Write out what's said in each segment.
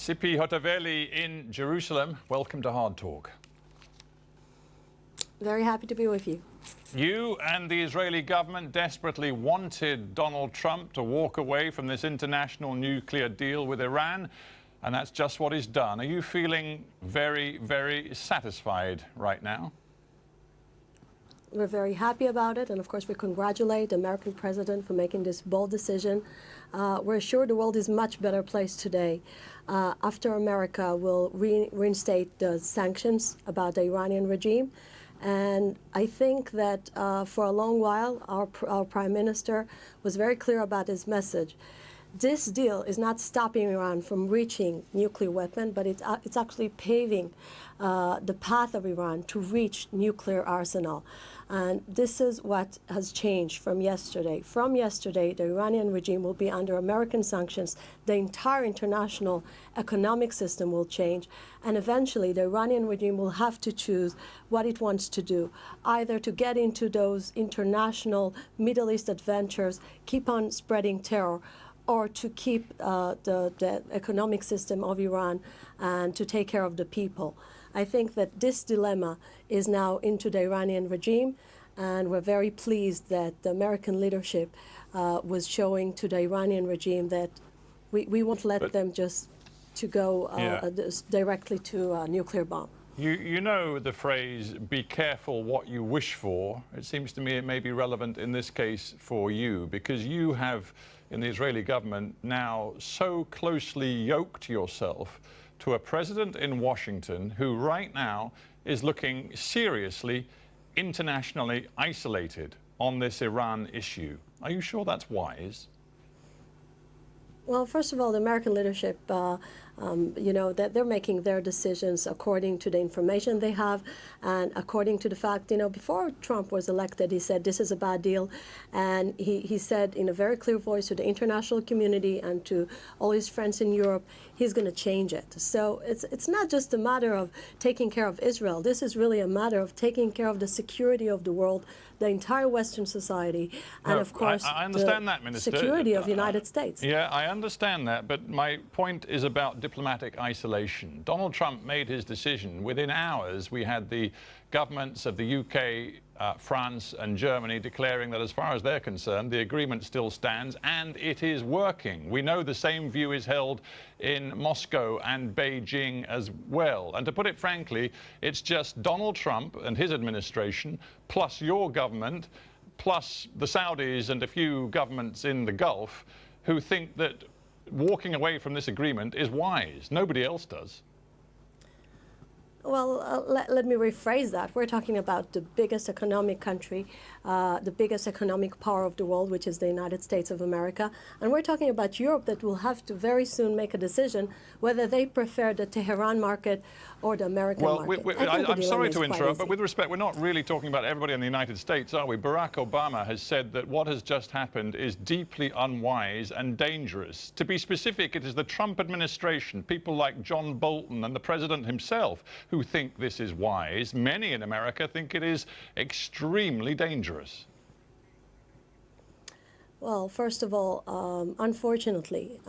Sipi Hotovely in Jerusalem, welcome to Hard Talk. Very happy to be with you. You and the Israeli government desperately wanted Donald Trump to walk away from this international nuclear deal with Iran, and that's just what he's done. Are you feeling very, very satisfied right now? We're very happy about it, and of course we congratulate the American president for making this bold decision. We're sure the world is a much better place today after America will reinstate the sanctions about the Iranian regime. And I think that for a long while our Prime Minister was very clear about his message. This deal is not stopping Iran from reaching nuclear weapon, but it's actually paving the path of Iran to reach nuclear arsenal. And this is what has changed from yesterday. From yesterday, the Iranian regime will be under American sanctions. The entire international economic system will change. And eventually, the Iranian regime will have to choose what it wants to do, either to get into those international Middle East adventures, keep on spreading terror, or to keep the economic system of Iran and to take care of the people. I think that this dilemma is now into the Iranian regime, and we're very pleased that the American leadership was showing to the Iranian regime that we won't let them just to go directly to a nuclear bomb. You know the phrase, be careful what you wish for. It seems to me it may be relevant in this case for you, because you have, in the Israeli government, now so closely yoked yourself to a president in Washington who right now is looking seriously internationally isolated on this Iran issue. Are you sure that's wise? Well, first of all, the American leadership, that they're making their decisions according to the information they have and according to the fact, before Trump was elected, he said this is a bad deal. And he said in a very clear voice to the international community and to all his friends in Europe, he's going to change it. So it's not just a matter of taking care of Israel. This is really a matter of taking care of the security of the world, the entire Western society, and of course, I understand that, Minister. Security of the United States. Yeah, I understand that, but my point is about diplomatic isolation. Donald Trump made his decision. Within hours, we had the governments of the UK, France and Germany declaring that as far as they're concerned, the agreement still stands and it is working. We know the same view is held in Moscow and Beijing as well. And to put it frankly, it's just Donald Trump and his administration, plus your government, plus the Saudis and a few governments in the Gulf, who think that walking away from this agreement is wise. Nobody else does. Well, let me rephrase that. We're talking about the biggest economic country, the biggest economic power of the world, which is the United States of America. And we're talking about Europe that will have to very soon make a decision whether they prefer the Tehran market or the American market. I'm sorry to interrupt, but with respect, we're not really talking about everybody in the United States, are we? Barack Obama has said that what has just happened is deeply unwise and dangerous. To be specific, it is the Trump administration, people like John Bolton and the president himself, who think this is wise. Many in America think it is extremely dangerous. Well, first of all, unfortunately,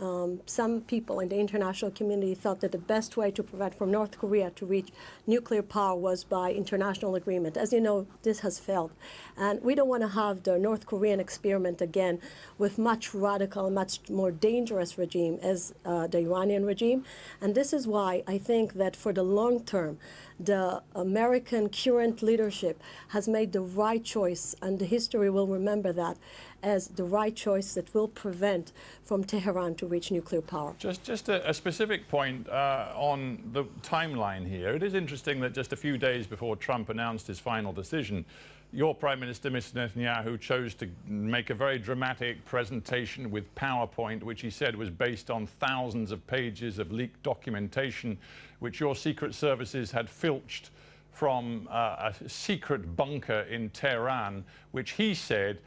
some people in the international community thought that the best way to prevent from North Korea to reach nuclear power was by international agreement. As you know, this has failed. And we don't want to have the North Korean experiment again with much radical, much more dangerous regime as the Iranian regime. And this is why I think that for the long term, the American current leadership has made the right choice, and the history will remember that as the right choice that will prevent from Tehran to reach nuclear power. Just a specific point on the timeline here. It is interesting that just a few days before Trump announced his final decision, your Prime Minister, Mr. Netanyahu, chose to make a very dramatic presentation with PowerPoint, which he said was based on thousands of pages of leaked documentation, which your secret services had filched from a secret bunker in Tehran, which he said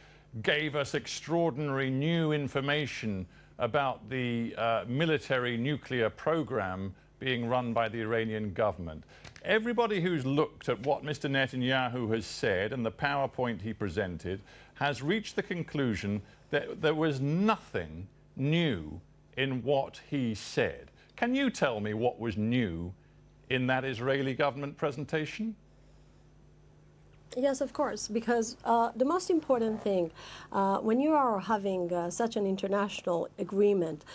gave us extraordinary new information about the military nuclear program being run by the Iranian government. Everybody who's looked at what Mr. Netanyahu has said and the PowerPoint he presented has reached the conclusion that there was nothing new in what he said. Can you tell me what was new in that Israeli government presentation? Yes, of course, because the most important thing when you are having such an international agreement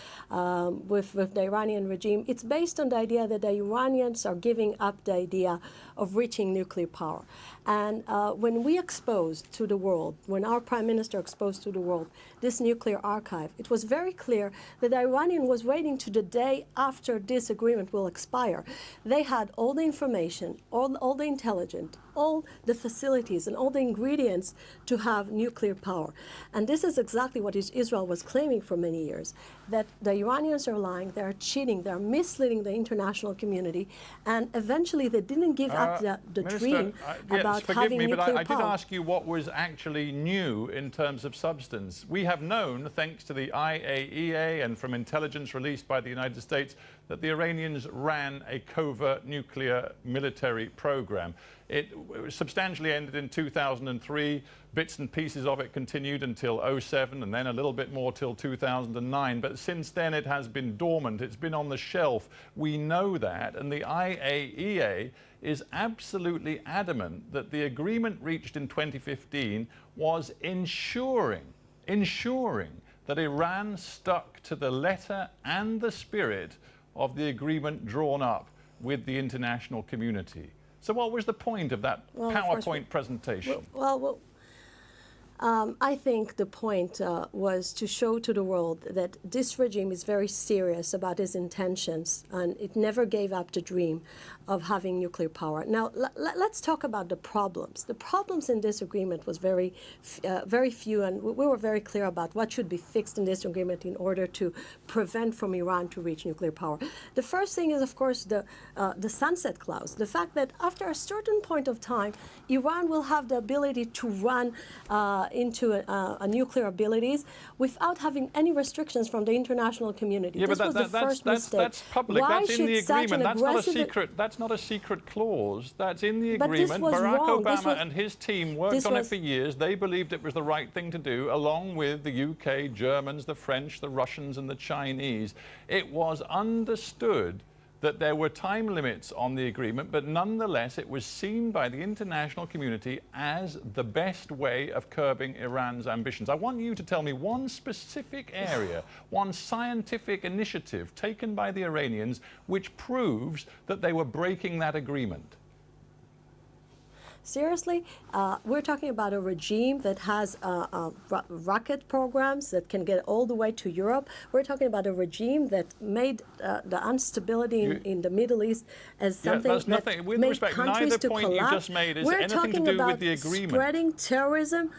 with the Iranian regime, it's based on the idea that the Iranians are giving up the idea of reaching nuclear power. And when we exposed to the world, when our prime minister exposed to the world this nuclear archive, it was very clear that the Iranian was waiting to the day after this agreement will expire. They had all the information, all the intelligence, all the facilities and all the ingredients to have nuclear power. And this is exactly what Israel was claiming for many years, that the Iranians are lying, they're cheating, they're misleading the international community, and eventually they didn't give up the Minister, dream about having nuclear power. I did ask you what was actually new in terms of substance. We have known, thanks to the IAEA and from intelligence released by the United States, that the Iranians ran a covert nuclear military program. It substantially ended in 2003. Bits and pieces of it continued until 2007 and then a little bit more till 2009. But since then it has been dormant. It's been on the shelf. We know that. And the IAEA is absolutely adamant that the agreement reached in 2015 was ensuring that Iran stuck to the letter and the spirit of the agreement drawn up with the international community. So what was the point of that PowerPoint presentation? I think the point was to show to the world that this regime is very serious about its intentions, and it never gave up the dream of having nuclear power. Now, let's talk about the problems. The problems in this agreement was very few, and we were very clear about what should be fixed in this agreement in order to prevent from Iran to reach nuclear power. The first thing is, of course, the sunset clause, the fact that after a certain point of time, Iran will have the ability to run into a nuclear abilities without having any restrictions from the international community. Yeah, this but was the first mistake. That's public. Why that's in the agreement. That's not a aggressive secret. That's not a secret clause. That's in the But this agreement. was Barack wrong. Obama and his team worked on it for years. They believed it was the right thing to do, along with the UK, Germans, the French, the Russians, and the Chinese. It was understood that there were time limits on the agreement, but nonetheless it was seen by the international community as the best way of curbing Iran's ambitions. I want you to tell me one specific area, one scientific initiative taken by the Iranians which proves that they were breaking that agreement. Seriously, we're talking about a regime that has rocket programs that can get all the way to Europe. We're talking about a regime that made the instability in the Middle East as something that with made respect, countries neither to point collapse. you just made is we're anything talking to do about with the agreement. Spreading terrorism.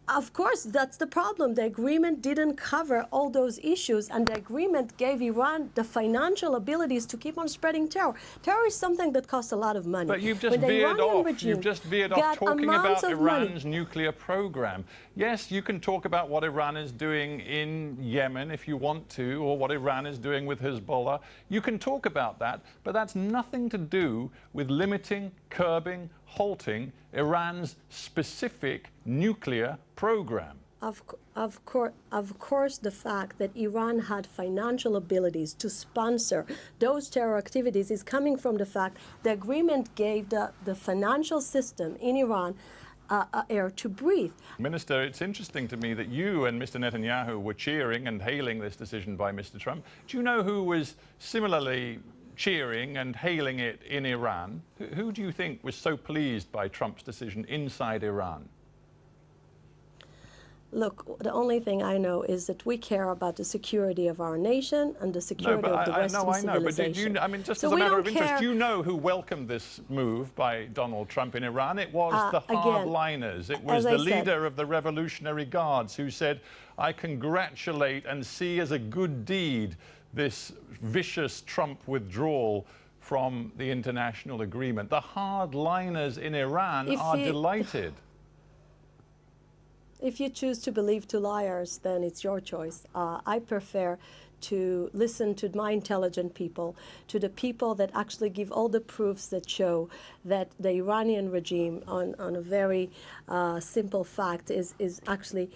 Of course, that's the problem. The agreement didn't cover all those issues, and the agreement gave Iran the financial abilities to keep on spreading terror. Terror is something that costs a lot of money. But you've just veered off. You've just veered off talking about Iran's nuclear program. Yes, you can talk about what Iran is doing in Yemen if you want to, or what Iran is doing with Hezbollah. You can talk about that, but that's nothing to do with limiting, curbing, halting Iran's specific nuclear program. Of course, the fact that Iran had financial abilities to sponsor those terror activities is coming from the fact the agreement gave the financial system in Iran air to breathe. Minister, it's interesting to me that you and Mr. Netanyahu were cheering and hailing this decision by Mr. Trump. Do you know who was similarly cheering and hailing it in Iran? Who do you think was so pleased by Trump's decision inside Iran? Look, the only thing I know is that we care about the security of our nation and the security of the Western civilization. I know, but did you, I mean, just as a matter of interest, do you know who welcomed this move by Donald Trump in Iran? It was the hardliners. It was the leader of the Revolutionary Guards who said, I congratulate and see as a good deed this vicious Trump withdrawal from the international agreement. The hardliners in Iran are delighted. If you choose to believe to liars, then it's your choice. I prefer to listen to my intelligent people, to the people that actually give all the proofs that show that the Iranian regime, on a very simple fact, is actually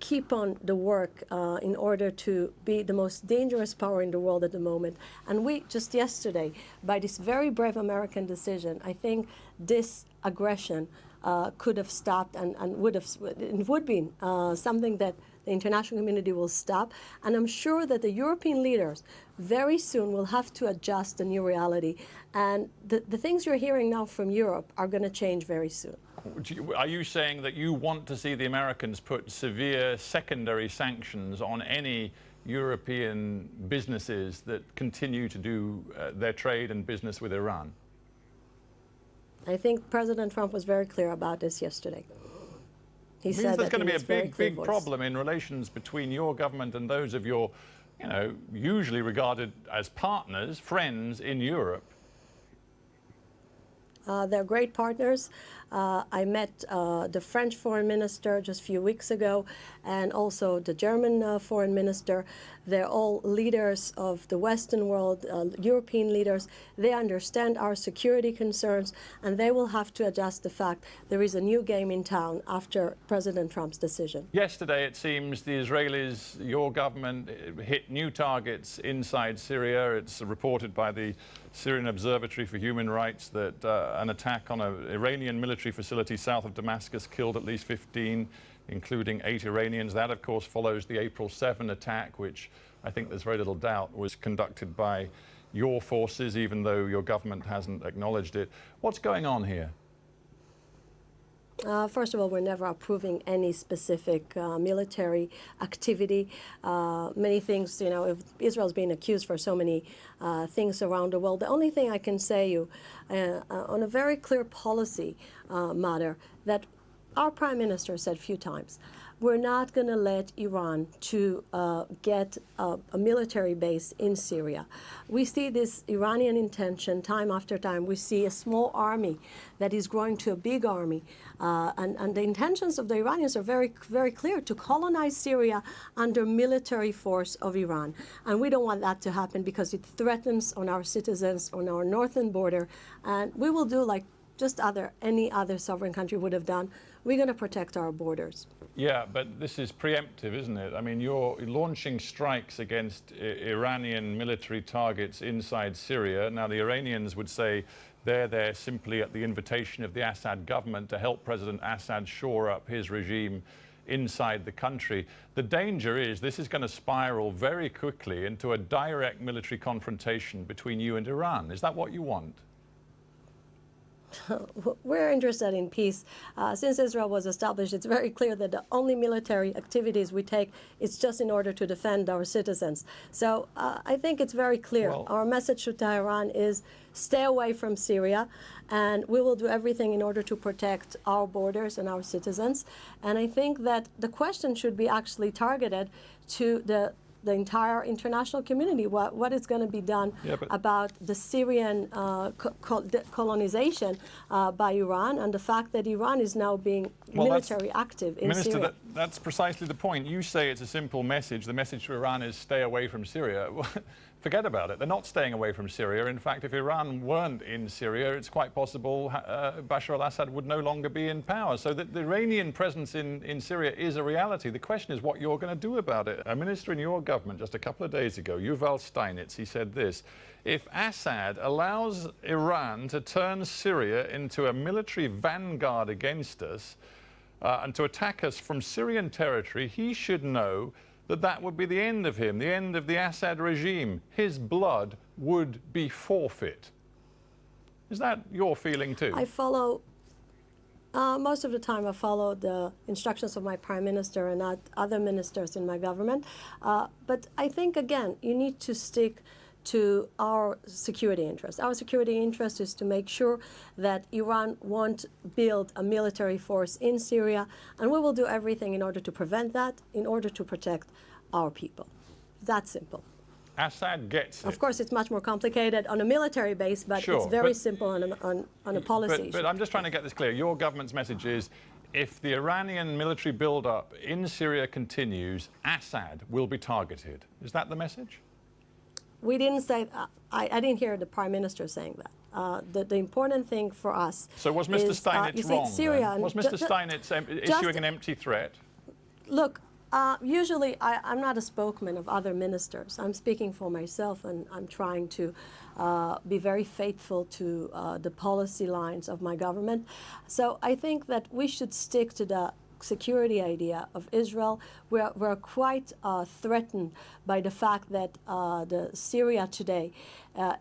keep on the work in order to be the most dangerous power in the world at the moment. And we, just yesterday, by this very brave American decision, I think this aggression could have stopped and would be something that the international community will stop. And I'm sure that the European leaders very soon will have to adjust the new reality. And the things you're hearing now from Europe are going to change very soon. Are you saying that you want to see the Americans put severe secondary sanctions on any European businesses that continue to do their trade and business with Iran? I think President Trump was very clear about this yesterday. He said there's going to be a big voice. problem in relations between your government and those of your, usually regarded as partners, friends in Europe. They're great partners. I met the French foreign minister just a few weeks ago, and also the German foreign minister. They're all leaders of the Western world, European leaders. They understand our security concerns, and they will have to adjust the fact there is a new game in town after President Trump's decision. Yesterday, it seems the Israelis, your government, hit new targets inside Syria. It's reported by the Syrian Observatory for Human Rights that an attack on an Iranian military facility south of Damascus killed at least 15, including 8 Iranians. That, of course, follows the April 7 attack, which I think there's very little doubt was conducted by your forces, even though your government hasn't acknowledged it. What's going on here? First of all, we're never approving any specific military activity. Many things, if Israel's being accused for so many things around the world. The only thing I can say you, on a very clear policy matter, that our Prime Minister said a few times, we're not going to let Iran to get a military base in Syria. We see this Iranian intention time after time. We see a small army that is growing to a big army. And the intentions of the Iranians are very, very clear, to colonize Syria under military force of Iran. And we don't want that to happen because it threatens on our citizens, on our northern border. And we will do like just any other sovereign country would have done. We're going to protect our borders. Yeah, but this is preemptive, isn't it? I mean, you're launching strikes against Iranian military targets inside Syria. Now, the Iranians would say they're there simply at the invitation of the Assad government to help President Assad shore up his regime inside the country. The danger is this is going to spiral very quickly into a direct military confrontation between you and Iran. Is that what you want? We're interested in peace. Since Israel was established, it's very clear that the only military activities we take is just in order to defend our citizens. So I think it's very clear. Well, our message to Tehran is stay away from Syria, and we will do everything in order to protect our borders and our citizens. And I think that the question should be actually targeted to the entire international community. What is going to be done about the Syrian colonization by Iran, and the fact that Iran is now being military active in Syria. Minister, that's precisely the point. You say it's a simple message. The message to Iran is stay away from Syria. Forget about it. They're not staying away from Syria. In fact, if Iran weren't in Syria, it's quite possible Bashar al-Assad would no longer be in power. So the Iranian presence in Syria is a reality. The question is what you're going to do about it. A minister in your government just a couple of days ago, Yuval Steinitz, he said this: if Assad allows Iran to turn Syria into a military vanguard against us and to attack us from Syrian territory, he should know that would be the end of him, the end of the Assad regime. His blood would be forfeit. Is that your feeling too? I follow, most of the time I follow the instructions of my Prime Minister and not other ministers in my government. But I think, again, you need to stick to our security interest. Our security interest is to make sure that Iran won't build a military force in Syria, and we will do everything in order to prevent that, in order to protect our people. That simple. Assad gets it. Of course, it's much more complicated on a military base, but sure, it's very simple on a policy issue. But I'm just trying to get this clear. Your government's message is, if the Iranian military build-up in Syria continues, Assad will be targeted. Is that the message? We didn't say, I didn't hear the Prime Minister saying that. The important thing for us So was Mr. Steinitz wrong? Syria, Was Mr. Steinitz issuing an empty threat? Look, Usually, I'm not a spokesman of other ministers. I'm speaking for myself, and I'm trying to be very faithful to the policy lines of my government. So I think that we should stick to the security idea of Israel. We're quite threatened by the fact that the Syria today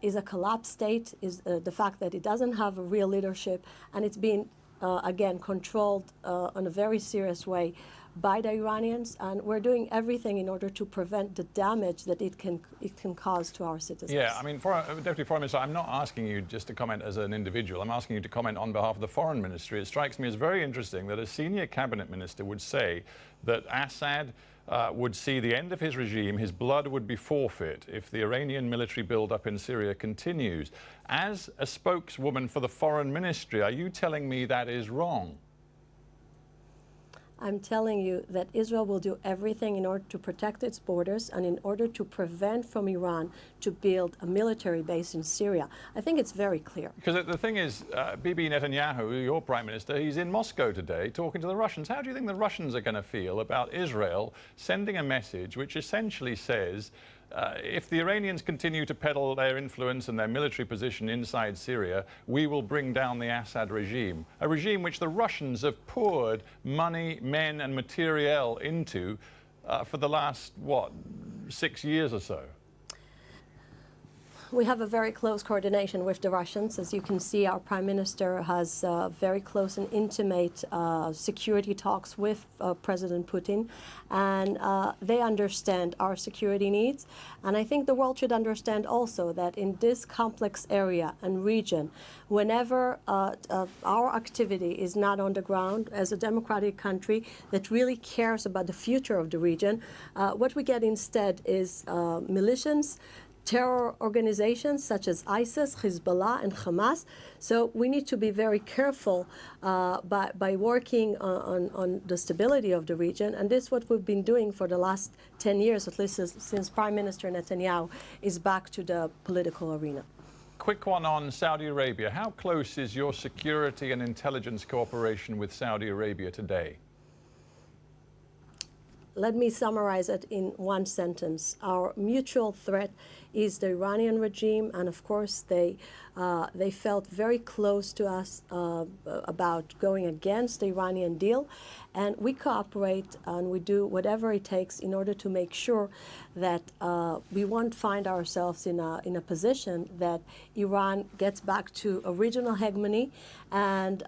is a collapsed state, is the fact that it doesn't have a real leadership, and it's being, again, controlled in a very serious way by the Iranians, and we're doing everything in order to prevent the damage that it can cause to our citizens. Yeah, I mean, Deputy Foreign Minister, I'm not asking you just to comment as an individual. I'm asking you to comment on behalf of the Foreign Ministry. It strikes me as very interesting that a senior cabinet minister would say that Assad would see the end of his regime, his blood would be forfeit if the Iranian military build-up in Syria continues. As a spokeswoman for the Foreign Ministry, are you telling me that is wrong? I'm telling you that Israel will do everything in order to protect its borders and in order to prevent from Iran to build a military base in Syria. I think it's very clear. Because the thing is, Bibi Netanyahu, your prime minister, he's in Moscow today talking to the Russians. How do you think the Russians are going to feel about Israel sending a message which essentially says, if the Iranians continue to peddle their influence and their military position inside Syria, we will bring down the Assad regime, a regime which the Russians have poured money, men and materiel into for the last, 6 years or so? We have a very close coordination with the Russians. As you can see, our Prime Minister has very close and intimate security talks with President Putin, and they understand our security needs. And I think the world should understand also that in this complex area and region, whenever our activity is not on the ground as a democratic country that really cares about the future of the region, what we get instead is militias, terror organizations such as ISIS, Hezbollah, and Hamas. So we need to be very careful by working on the stability of the region. And this is what we've been doing for the last 10 years, at least since Prime Minister Netanyahu is back to the political arena. Quick one on Saudi Arabia. How close is your security and intelligence cooperation with Saudi Arabia today? Let me summarize it in one sentence. Our mutual threat is the Iranian regime, and of course they felt very close to us about going against the Iranian deal, and we cooperate and we do whatever it takes in order to make sure that we won't find ourselves in a position that Iran gets back to a regional hegemony and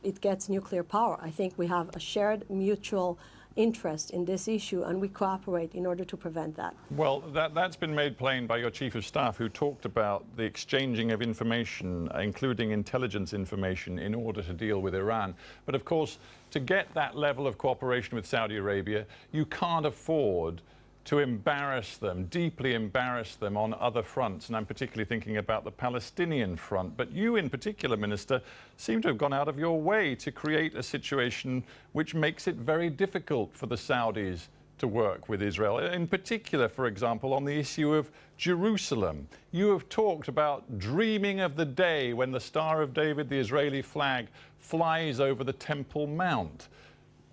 it gets nuclear power. I think we have a shared mutual interest in this issue, and we cooperate in order to prevent that. Well, that's been made plain by your Chief of Staff, who talked about the exchanging of information, including intelligence information, in order to deal with Iran. But of course, to get that level of cooperation with Saudi Arabia, you can't afford to embarrass them, deeply embarrass them on other fronts, and I'm particularly thinking about the Palestinian front. But you in particular, Minister, seem to have gone out of your way to create a situation which makes it very difficult for the Saudis to work with Israel. In particular, for example, on the issue of Jerusalem. You have talked about dreaming of the day when the Star of David, the Israeli flag, flies over the Temple Mount.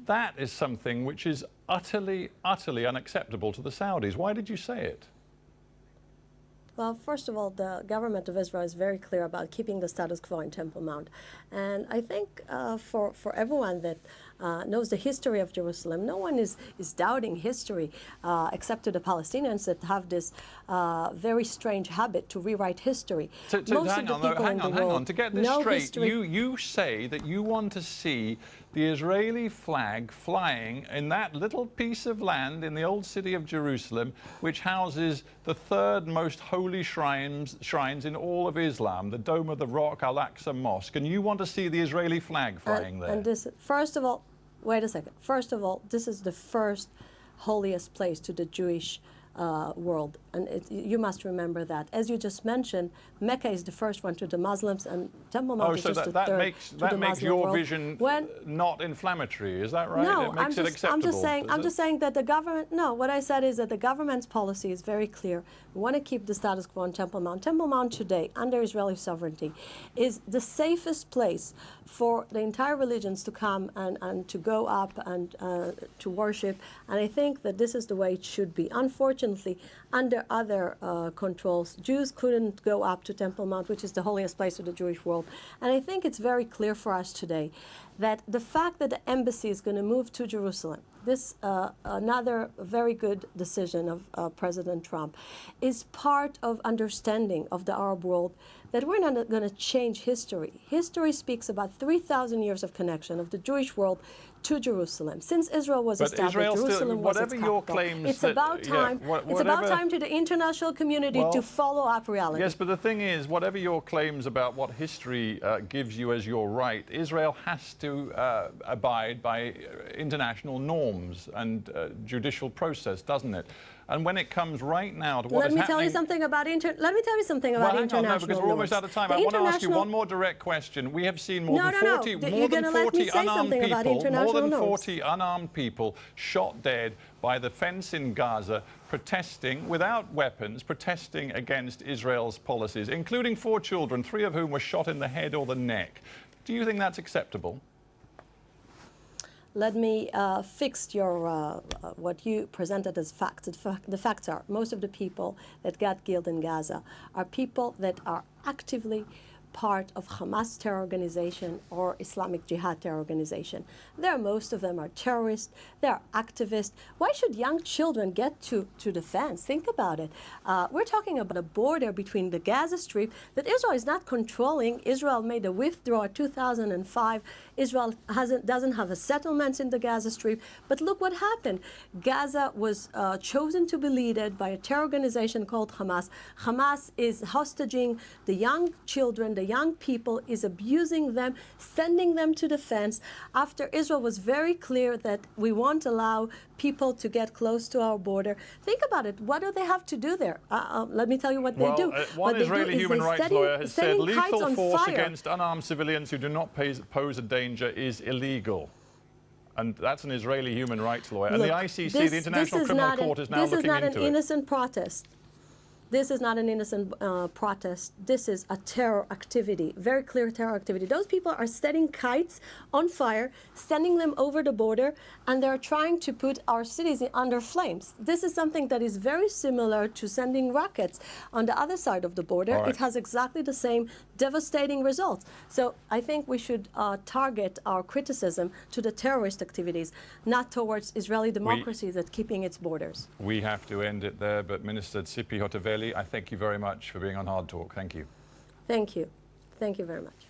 That is something which is utterly, utterly unacceptable to the Saudis. Why did you say it? Well, first of all, the government of Israel is very clear about keeping the status quo in Temple Mount. And I think for everyone that knows the history of Jerusalem, no one is doubting history except to the Palestinians that have this very strange habit to rewrite history. So hang on. To get this straight, you say that you want to see the Israeli flag flying in that little piece of land in the old city of Jerusalem, which houses the third most holy shrines in all of Islam, the Dome of the Rock, Al-Aqsa Mosque, and you want to see the Israeli flag flying there. And this, first of all, wait a second. First of all, this is the first holiest place to the Jewish world. And you must remember that. As you just mentioned, Mecca is the first one to the Muslims, and Temple Mount is just the third to the Muslim makes your world. vision not inflammatory. Is that right? No, it makes it acceptable. I'm just saying that the government. No, what I said is that the government's policy is very clear. We want to keep the status quo on Temple Mount. Temple Mount today, under Israeli sovereignty, is the safest place for the entire religions to come and to go up and to worship. And I think that this is the way it should be. Unfortunately, under other controls, Jews couldn't go up to Temple Mount, which is the holiest place of the Jewish world. And I think it's very clear for us today that the fact that the embassy is going to move to Jerusalem, this another very good decision of President Trump, is part of understanding of the Arab world that we're not going to change history. History speaks about 3,000 years of connection of the Jewish world to Jerusalem. Since Israel was established, Jerusalem was its capital. It's about time. It's about time to the international community to follow up reality. Yes, but the thing is, whatever your claims about what history gives you as your right, Israel has to abide by international norms and judicial process, doesn't it? And when it comes right now to what is happening... Let me tell you something about international norms. Because we're almost out of time. I want to ask you one more direct question. We have seen more than 40 unarmed people shot dead by the fence in Gaza, protesting without weapons, protesting against Israel's policies, including 4 children, 3 of whom were shot in the head or the neck. Do you think that's acceptable? Let me fix your what you presented as facts. The facts are most of the people that got killed in Gaza are people that are actively part of Hamas terror organization or Islamic Jihad terror organization. Most of them are terrorists, they're activists. Why should young children get to the fence? Think about it. We're talking about a border between the Gaza Strip that Israel is not controlling. Israel made a withdrawal in 2005. Israel doesn't have a settlement in the Gaza Strip. But look what happened. Gaza was chosen to be led by a terror organization called Hamas. Hamas is hostage the young children, the young people, is abusing them, sending them to the fence, after Israel was very clear that we won't allow people to get close to our border. Think about it. What do they have to do there? Let me tell you what they do. One Israeli human rights lawyer has said lethal force against unarmed civilians who do not pose a danger is illegal. And that's an Israeli human rights lawyer. And the ICC, the International Criminal Court, is now looking into it. This is not an innocent protest. This is not an innocent protest. This is a terror activity, very clear terror activity. Those people are setting kites on fire, sending them over the border, and they're trying to put our cities under flames. This is something that is very similar to sending rockets on the other side of the border. Right. It has exactly the same devastating results. So I think we should target our criticism to the terrorist activities, not towards Israeli democracy that's keeping its borders. We have to end it there, but Minister Hotovely, I thank you very much for being on Hard Talk. Thank you. Thank you. Thank you very much.